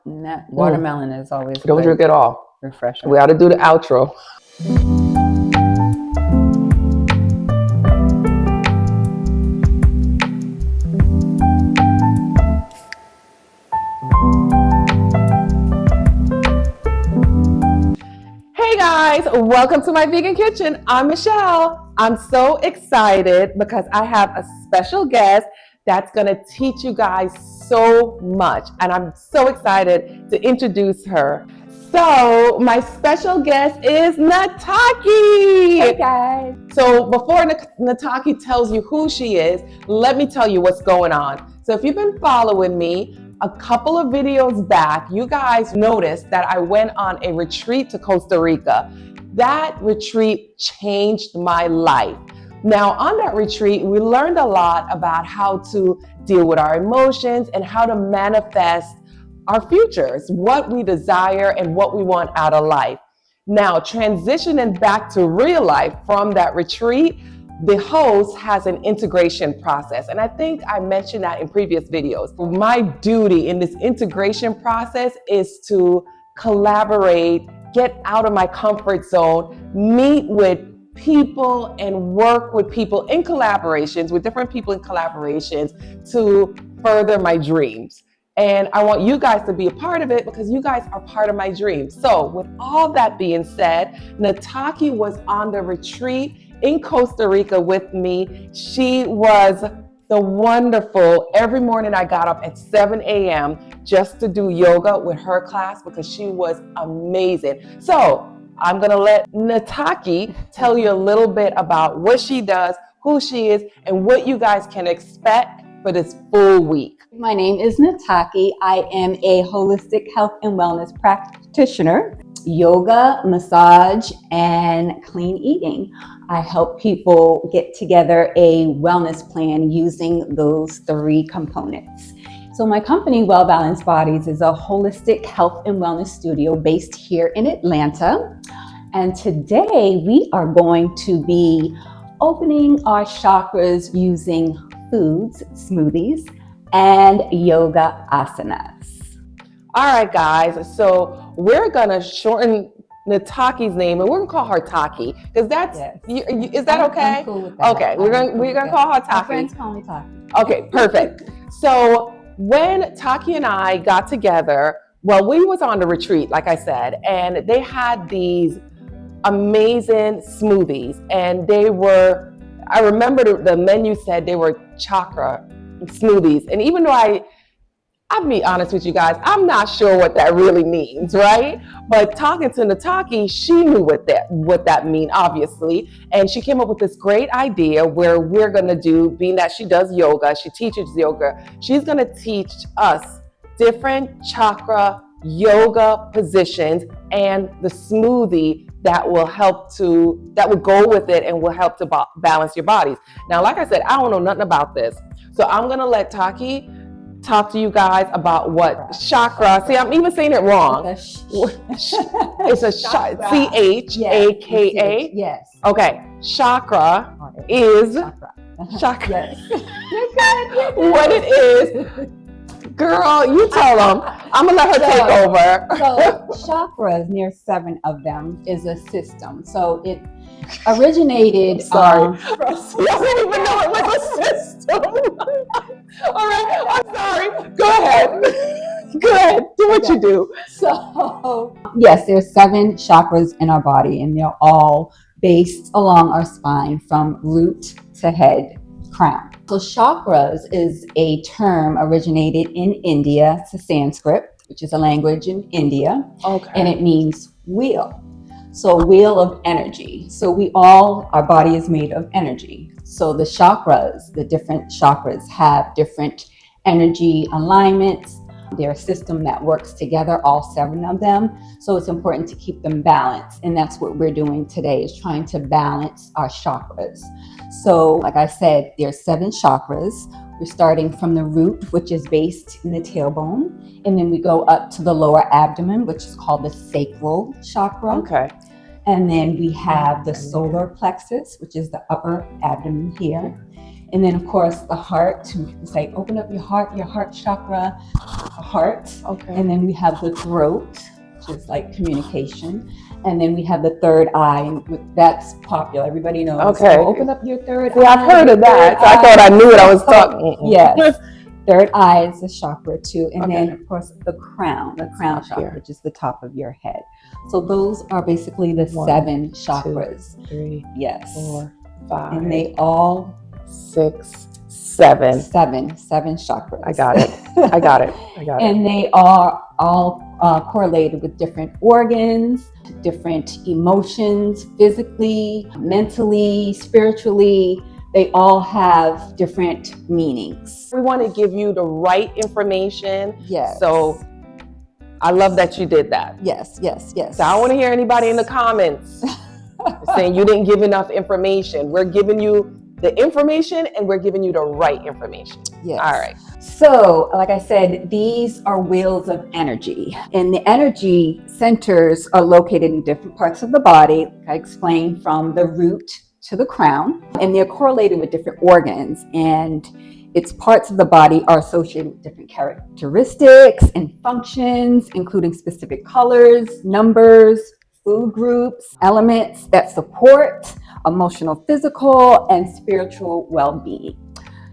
Watermelon is always Don't drink at all. Refreshing. We ought to do the outro. Hey guys, welcome to my vegan kitchen. I'm Michelle. I'm so excited because I have a special guest that's going to teach you guys so much, and I'm so excited to introduce her. So my special guest is Nataki. Hey guys. So before Nataki tells you who she is, let me tell you what's going on. So if you've been following me, a couple of videos back, you guys noticed that I went on a retreat to Costa Rica. That retreat changed my life. Now, on that retreat, we learned a lot about how to deal with our emotions and how to manifest our futures, what we desire and what we want out of life. Now, transitioning back to real life from that retreat, the host has an integration process. And I think I mentioned that in previous videos. My duty in this integration process is to collaborate, get out of my comfort zone, meet with people and work with people in collaborations, with different people in collaborations to further my dreams. And I want you guys to be a part of it because you guys are part of my dreams. So with all that being said, Nataki was on the retreat in Costa Rica with me. She was the wonderful. Every morning I got up at 7 a.m. just to do yoga with her class because she was amazing. So I'm gonna let Nataki tell you a little bit about what she does, who she is, and what you guys can expect for this full week. My name is Nataki. I am a holistic health and wellness practitioner, yoga, massage, and clean eating. I help people get together a wellness plan using those three components. So my company, Well Balanced Bodies, is a holistic health and wellness studio based here in Atlanta. And today we are going to be opening our chakras using foods, smoothies, and yoga asanas. All right, guys. So we're gonna shorten Nataki's name, and we're gonna call her Taki, because that's is that okay? I'm cool with that. Okay, we're gonna call her Taki. My friends call me Taki. Okay, perfect. So when Taki and I got together, well, we was on the retreat, like I said, and they had these amazing smoothies, and they were. I remember the menu said they were chakra smoothies, and even though I'll be honest with you guys, I'm not sure what that really means, right? But talking to Nataki, she knew what that mean, obviously. And she came up with this great idea where we're gonna do, being that she does yoga, she teaches yoga, she's gonna teach us different chakra yoga positions and the smoothie that will go with it and will help to balance your bodies. Now, like I said, I don't know nothing about this. So I'm gonna let Taki talk to you guys about what chakra. See, I'm even saying it wrong. It's a chakra. C-H-A-K-A. Yes. Okay. Chakra is chakra. Yes. You're good. What it is. Girl, you tell them. I'm gonna let her take over. So chakras, near 7 of them, is a system. So it originated. Sorry. I didn't even know it was a system. All right, I'm sorry. Go ahead. Go ahead. Do what you do. So yes, there's 7 chakras in our body, and they're all based along our spine from root to head, crown. So chakras is a term originated in India. It's a Sanskrit, which is a language in India. Okay. And it means wheel. So wheel of energy. So our body is made of energy. So the chakras, the different chakras have different energy alignments. They're a system that works together, all 7 of them. So it's important to keep them balanced. And that's what we're doing today, is trying to balance our chakras. So like I said, there's 7 chakras. We're starting from the root, which is based in the tailbone. And then we go up to the lower abdomen, which is called the sacral chakra. Okay. And then we have the solar plexus, which is the upper abdomen here. And then, of course, the heart. It's like open up your heart chakra, heart. Okay. And then we have the throat, which is like communication. And then we have the third eye, and that's popular. Everybody knows. Okay. Oh, open up your third eye. Yeah, I've heard of that. So I thought I knew what I was talking. Yes. Third eye is a chakra too. And Okay. then, of course, the crown chakra, which is the top of your head. So those are basically the 7 chakras. 2, 3, yes. 4, 5. And they all 6, 7. 7 chakras. I got it. And they are all correlated with different organs, different emotions, physically, mentally, spiritually. They all have different meanings. We want to give you the right information. Yes. So I love that you did that. Yes. So I don't want to hear anybody in the comments saying you didn't give enough information. We're giving you the information and we're giving you the right information. Yes. All right. So, like I said, these are wheels of energy, and the energy centers are located in different parts of the body, like I explained, from the root to the crown, and they're correlated with different organs, and its parts of the body are associated with different characteristics and functions, including specific colors, numbers, food groups, elements that support emotional, physical, and spiritual well-being.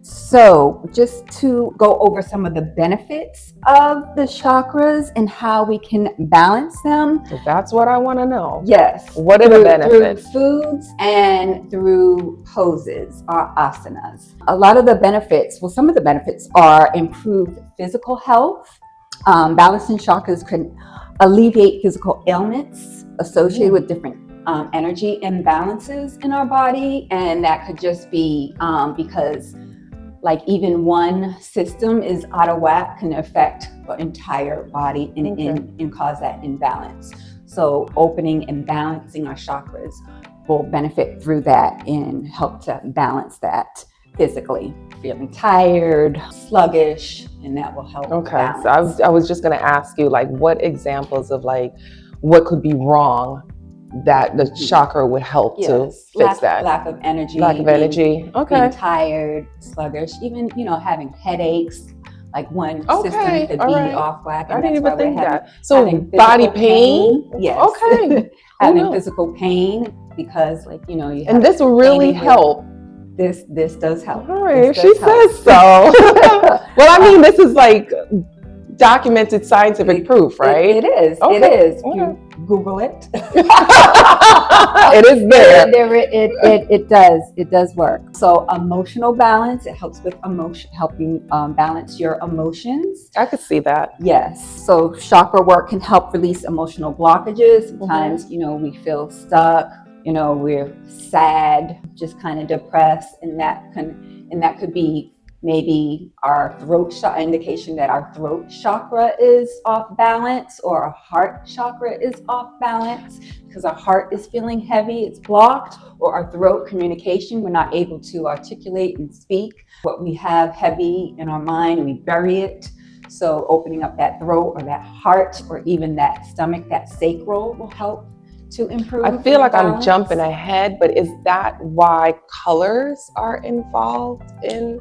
So just to go over some of the benefits of the chakras and how we can balance them. So that's what I want to know. Yes. What are the benefits? Through foods and through poses or asanas. A lot of the benefits, some of the benefits are improved physical health. Balancing chakras can alleviate physical ailments associated with different energy imbalances in our body. And that could just be because like even one system is out of whack can affect the entire body and cause that imbalance. So opening and balancing our chakras will benefit through that and help to balance that physically. Feeling tired, sluggish, and that will help. Okay, balance. so I was just going to ask you, like, what examples of like what could be wrong that the chakra would help to fix that? Lack of energy. Okay. Being tired, sluggish, even, having headaches. Like one system could be off whack. I didn't even think that. So having body pain? Yes. Okay. Having physical pain because you have. And this will really help. This does help. All right, if she says so. Well, I mean, this is like documented scientific proof, right? It is. Okay. It is. Okay. You Google it. It is there. It does work. So emotional balance. It helps with helping balance your emotions. I could see that. Yes. So chakra work can help release emotional blockages. Sometimes we feel stuck. We're sad, just kind of depressed, and that could be maybe our throat indication that our throat chakra is off balance, or our heart chakra is off balance because our heart is feeling heavy, it's blocked, or our throat communication, we're not able to articulate and speak what we have heavy in our mind and we bury it. So opening up that throat or that heart or even that stomach, that sacral will help to improve. I feel like balance. I'm jumping ahead, but is that why colors are involved in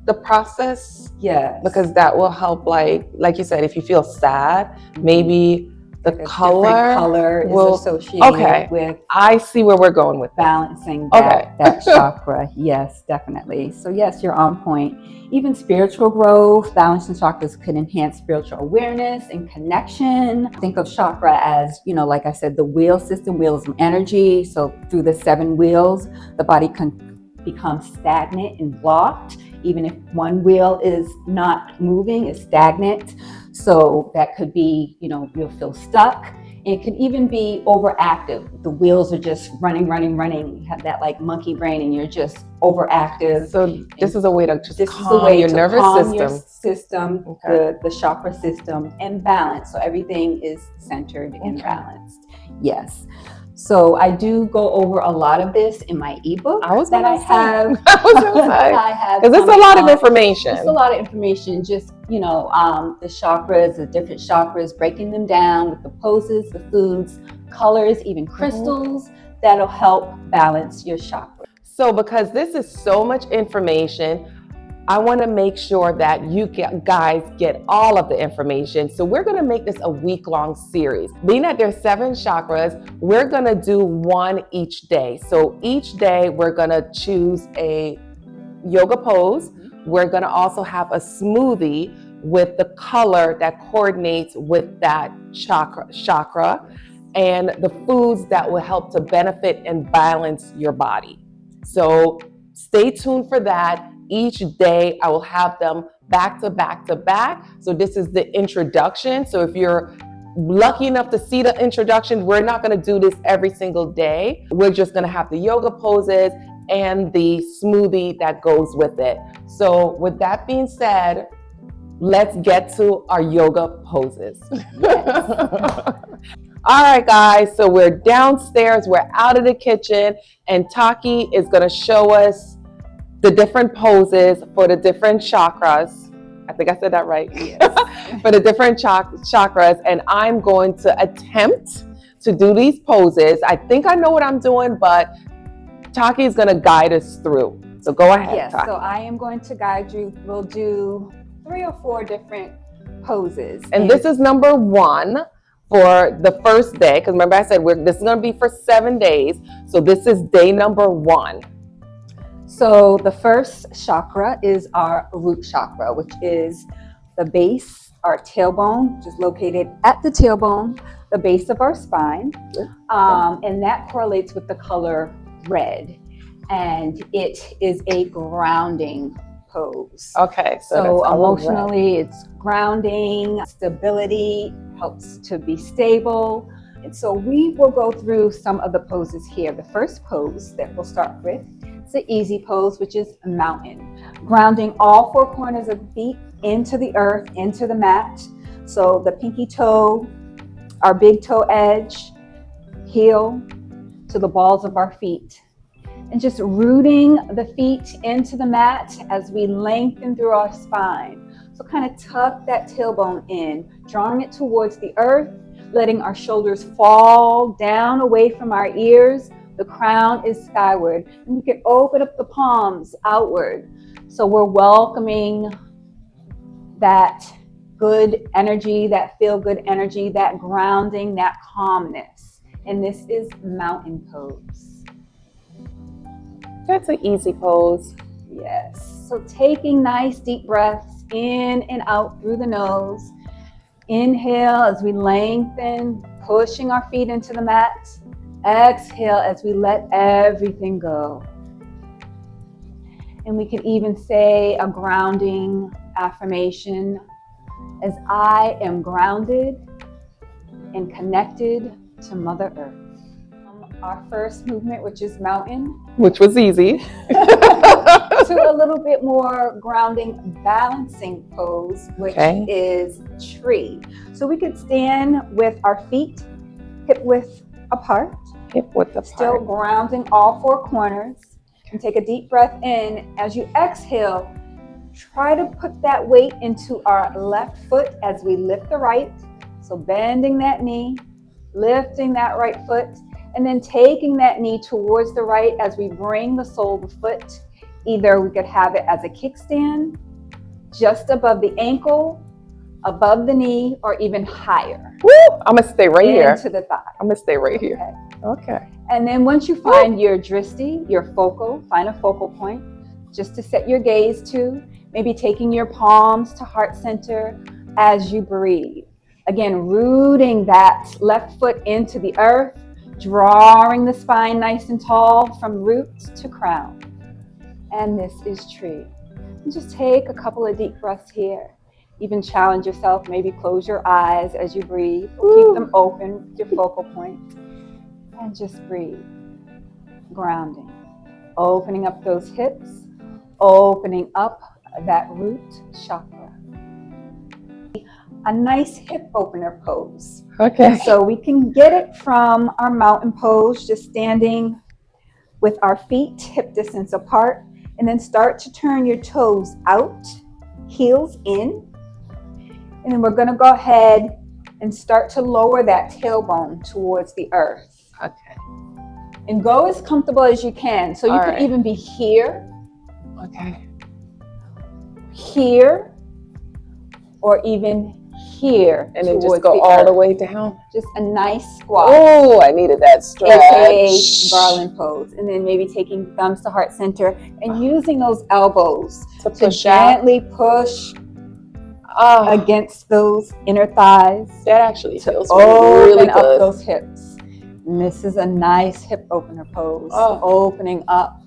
the process? Yes. Because that will help, like you said, if you feel sad, maybe the color will, is associated with. I see where we're going with balancing that chakra. Yes, definitely. So yes, you're on point. Even spiritual growth, balancing chakras could enhance spiritual awareness and connection. Think of chakra as, like I said, the wheel system, wheels of energy. So through the 7 wheels, the body can become stagnant and blocked. Even if one wheel is not moving, it's stagnant. So that could be, you'll feel stuck. It could even be overactive. The wheels are just running. You have that like monkey brain and you're just overactive. So this is a way to just calm your nervous system. The chakra system, and balance. So everything is centered and balanced. Yes. So I do go over a lot of this in my ebook I was that I have. I have. Because it's a lot of information. It's a lot of information. Just, the chakras, the different chakras, breaking them down with the poses, the foods, colors, even crystals that'll help balance your chakra. So because this is so much information, I want to make sure that you guys get all of the information. So we're going to make this a week-long series. Being that there's 7 chakras, we're going to do one each day. So each day we're going to choose a yoga pose. We're going to also have a smoothie with the color that coordinates with that chakra and the foods that will help to benefit and balance your body. So stay tuned for that. Each day I will have them back to back to back. So this is the introduction. So if you're lucky enough to see the introduction, we're not going to do this every single day. We're just going to have the yoga poses and the smoothie that goes with it. So with that being said, let's get to our yoga poses. All right, guys, so we're downstairs, we're out of the kitchen, and Taki is going to show us the different poses for the different chakras. I think I said that right. Yes. For the different chakras, and I'm going to attempt to do these poses. I think I know what I'm doing, but Taki is going to guide us through. So go ahead, Yes, Taki. so I am going to guide you. We'll do 3 or 4 different poses. And this is number 1 for the first day, because remember I said this is going to be for 7 days. So this is day number 1. So the first chakra is our root chakra, which is the base, our tailbone, which is located at the tailbone, the base of our spine. And that correlates with the color red. And it is a grounding pose. Okay. So emotionally, it's grounding, stability, helps to be stable. And so we will go through some of the poses here. The first pose that we'll start with is the easy pose, which is a mountain. Grounding all 4 corners of the feet into the earth, into the mat. So the pinky toe, our big toe edge, heel to the balls of our feet. And just rooting the feet into the mat as we lengthen through our spine. So kind of tuck that tailbone in, drawing it towards the earth, letting our shoulders fall down away from our ears. The crown is skyward. And we can open up the palms outward. So we're welcoming that good energy, that feel-good energy, that grounding, that calmness. And this is mountain pose. That's an easy pose. Yes. So taking nice deep breaths in and out through the nose. Inhale as we lengthen, pushing our feet into the mat. Exhale as we let everything go. And we can even say a grounding affirmation as I am grounded and connected to Mother Earth. Our first movement, which is mountain, which was easy, to a little bit more grounding, balancing pose, which is tree. So we could stand with our feet hip width apart, still grounding all 4 corners, and take a deep breath in. As you exhale, try to put that weight into our left foot as we lift the right. So bending that knee, lifting that right foot, and then taking that knee towards the right as we bring the sole of the foot. Either we could have it as a kickstand, just above the ankle, above the knee, or even higher. Woo! I'm going to stay right here. Into the thigh. I'm going to stay right here. Okay. And then once you find your dristi, your focal, find a focal point, just to set your gaze to, maybe taking your palms to heart center as you breathe. Again, rooting that left foot into the earth, drawing the spine nice and tall from root to crown. And this is tree. And just take a couple of deep breaths here. Even challenge yourself, maybe close your eyes as you breathe. Keep them open, your focal point. And just breathe. Grounding. Opening up those hips. Opening up that root chakra. A nice hip opener pose. Okay. So we can get it from our mountain pose, just standing with our feet hip distance apart, and then start to turn your toes out, heels in. And then we're going to go ahead and start to lower that tailbone towards the earth. Okay. And go as comfortable as you can. So you All can right. even be here, Okay. here, or even here. And then just towards go the all the earth. way down. Just a nice squat. Oh, I needed that stretch. AKA garland pose. And then maybe taking thumbs to heart center and using those elbows To to push out. gently push against those inner thighs. That actually to feels open really up good. those hips. And this is a nice hip opener pose. Oh. Opening up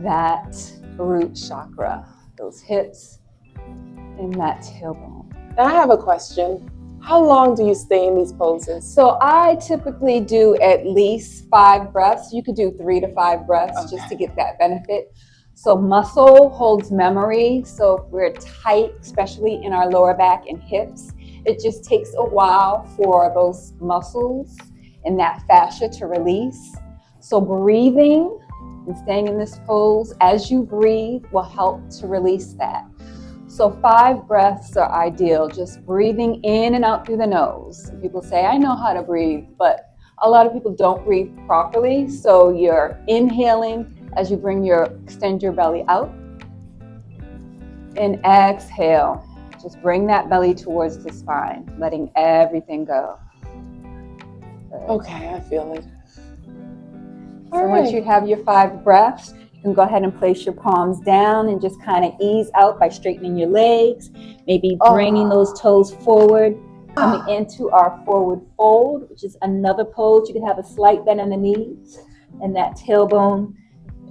that root chakra, those hips and that tailbone. Now I have a question. How long do you stay in these poses? So I typically do at least 5 breaths. You could do 3 to 5 breaths just to get that benefit. So muscle holds memory. So if we're tight, especially in our lower back and hips, it just takes a while for those muscles and that fascia to release. So breathing and staying in this pose as you breathe will help to release that. So 5 breaths are ideal, just breathing in and out through the nose. People say, I know how to breathe, but a lot of people don't breathe properly. So you're inhaling as you extend your belly out. And exhale, just bring that belly towards the spine, letting everything go. Good. Okay, I feel it. So once you have your 5 breaths, you can go ahead and place your palms down and just kind of ease out by straightening your legs, maybe bringing those toes forward, coming into our forward fold, which is another pose. You can have a slight bend in the knees, and that tailbone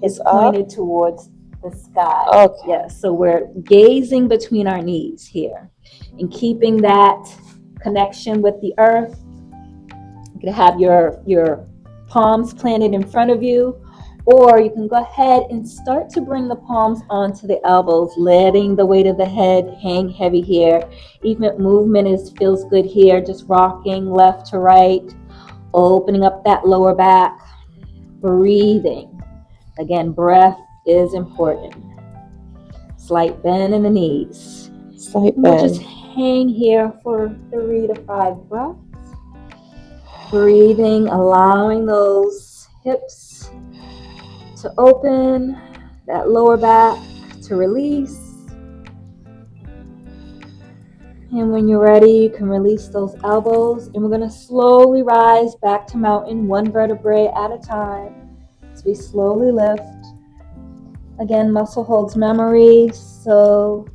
is pointed towards the sky. Okay. Yes, so we're gazing between our knees here and keeping that connection with the earth. You can have your palms planted in front of you, or you can go ahead and start to bring the palms onto the elbows, letting the weight of the head hang heavy here. Even movement feels good here, just rocking left to right, opening up that lower back, breathing. Again, breath is important. Slight bend in the knees. Slight bend. We'll just hang here for 3 to 5 breaths. Breathing, allowing those hips to open, that lower back to release. And when you're ready, you can release those elbows. And we're going to slowly rise back to mountain, 1 vertebrae at a time. As we slowly lift. Again, muscle holds memory, so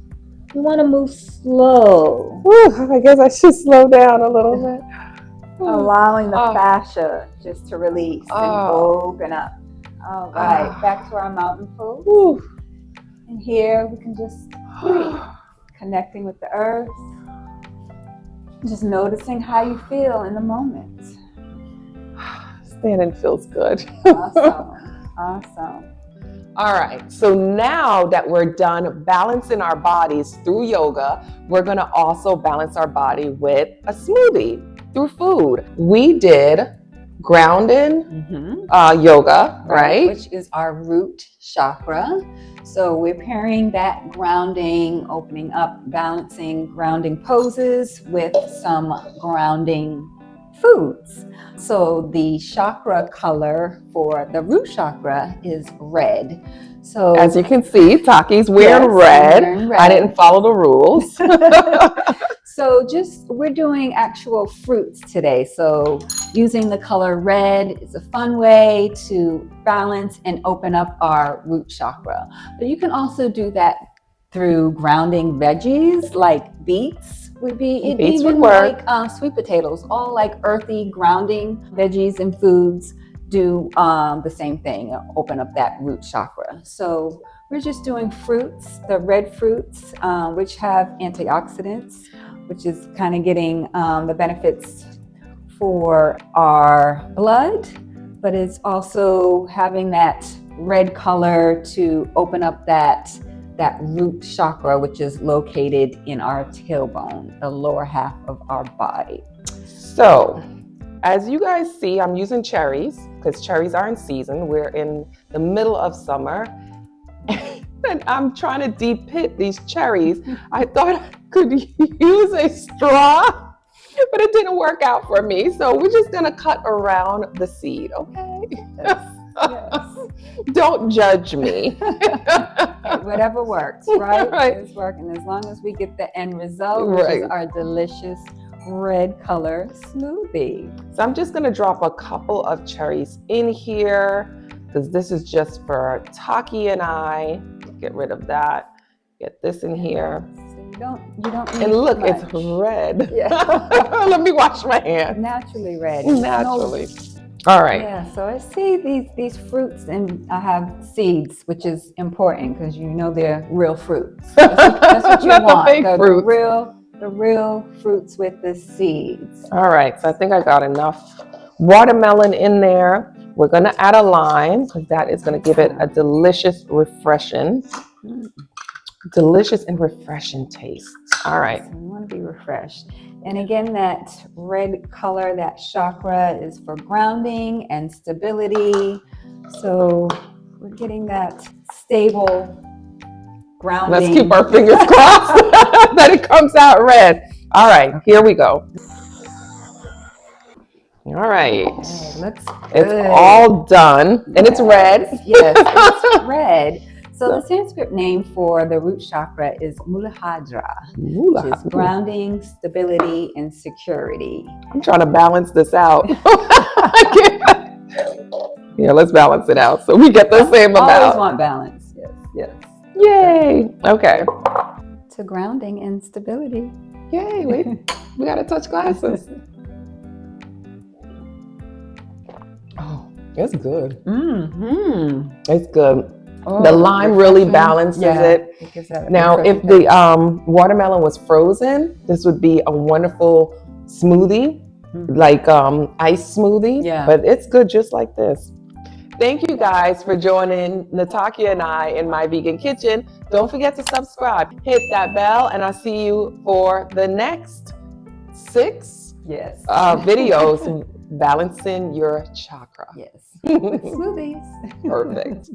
we want to move slow. Whew, I guess I should slow down a little bit. Allowing the fascia just to release and open up. All right, back to our mountain pose. And here we can just breathe, connecting with the earth. Just noticing how you feel in the moment. Standing feels good. Awesome. All right, so now that we're done balancing our bodies through yoga, we're gonna also balance our body with a smoothie through food. We did grounding yoga, right? Which is our root chakra. So we're pairing that grounding, opening up, balancing, grounding poses with some grounding foods. So the chakra color for the root chakra is red. So as you can see, Taki's wearing red. I didn't follow the rules. So we're doing actual fruits today. So using the color red is a fun way to balance and open up our root chakra. But you can also do that through grounding veggies like beets. Beets would work. Like sweet potatoes, all like earthy grounding veggies and foods do the same thing, open up that root chakra. So we're just doing fruits, the red fruits, which have antioxidants, which is kind of getting the benefits for our blood, but it's also having that red color to open up that root chakra, which is located in our tailbone, the lower half of our body. So, as you guys see, I'm using cherries because cherries are in season. We're in the middle of summer. And I'm trying to deep pit these cherries. I thought I could use a straw but it didn't work out for me. So we're just gonna cut around the seed, okay? Yes. Don't judge me. Hey, whatever works, right? Right. It's working as long as we get the end result, which Right. is our delicious red color smoothie. So I'm just gonna drop a couple of cherries in here because this is just for Taki and I. Get rid of that. Get this in here. So you don't need And look, much. it's red. Yeah. Let me wash my hands. Naturally red. Naturally. All right. Yeah, so I see these fruits, and I have seeds, which is important because you know they're real fruits. That's what you Not want. the fake fruits. The real fruits with the seeds. All right, so I think I got enough watermelon in there. We're gonna add a lime because that is gonna give it a delicious, delicious and refreshing taste. All right. So we want to be refreshed. And again, that red color, that chakra, is for grounding and stability. So we're getting that stable grounding. Let's keep our fingers crossed that it comes out red. All right, here we go. All right. Okay, looks good. It's all done, and it's red. Yes, it's red. So the Sanskrit name for the root chakra is Muladhara, which is grounding, stability, and security. I'm trying to balance this out. Yeah, let's balance it out so we get the same amount. Always want balance. Yes, yes. Yay. Okay. To grounding and stability. Yay. We got to touch glasses. Oh, it's good. Mm-hmm. It's good. Oh, the lime really balances it. Now, if the watermelon was frozen, this would be a wonderful smoothie, like ice smoothie. Yeah. But it's good just like this. Thank you guys for joining Natakya and I in my vegan kitchen. Don't forget to subscribe, hit that bell, and I'll see you for the next 6 videos balancing your chakra. Yes. With smoothies. Perfect.